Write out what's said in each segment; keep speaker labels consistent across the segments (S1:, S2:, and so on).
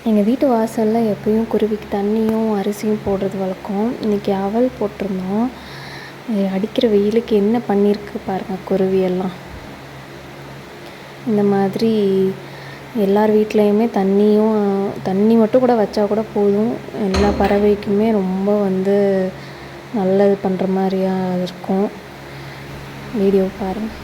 S1: எங்கள் வீட்டு வாசலில் எப்பயும் குருவிக்கு தண்ணியும் அரிசியும் போடுறது வழக்கம். இன்றைக்கி அவல் போட்டிருந்தோம். அடிக்கிற வெயிலுக்கு என்ன பண்ணியிருக்கு பாருங்கள் குருவியெல்லாம். இந்த மாதிரி எல்லார் வீட்லேயுமே தண்ணி மட்டும் கூட வச்சா கூட போதும், எல்லா பறவைக்குமே ரொம்ப நல்லது பண்ணுற மாதிரியா இருக்கும். வீடியோ பாருங்கள்.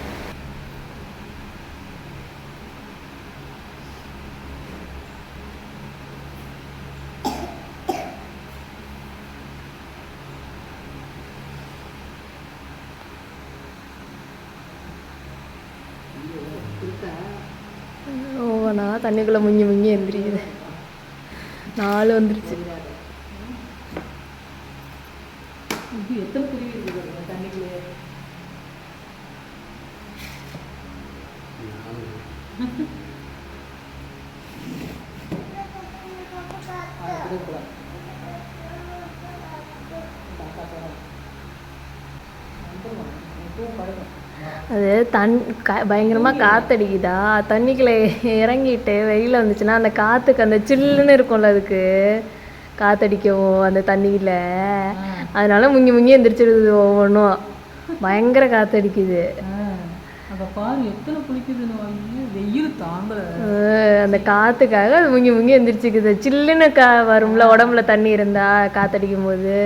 S1: ஓவனா தண்ணிக்குள்ளே முங்கி எந்திரிக்குது. 4 வந்துருச்சு.
S2: எத்தனை குருவி இருக்குது தண்ணிக்குள்ளே?
S1: அது பயங்கரமாக காற்றடிக்குதா, தண்ணிக்குள்ளே இறங்கிட்டு வெயில் வந்துச்சுன்னா அந்த காற்றுக்கு அந்த சில்லுன்னு இருக்கும்ல, அதுக்கு காற்றடிக்கவும் அந்த தண்ணியில், அதனால முங்கி எந்திரிச்சிடுது. ஒவ்வொன்றும் பயங்கர காற்றடிக்குது. அந்த காற்றுக்காக அது முங்கி எந்திரிச்சிக்குது. சில்லுன்னு வரும்ல உடம்புல தண்ணி இருந்தா காற்றடிக்கும் போது.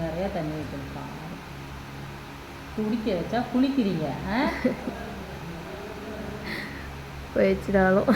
S2: நிறைய தண்ணி வச்சிருப்பான். குடிக்க வச்சா குளிக்கிறீங்க
S1: போயிடுச்சுனாலும்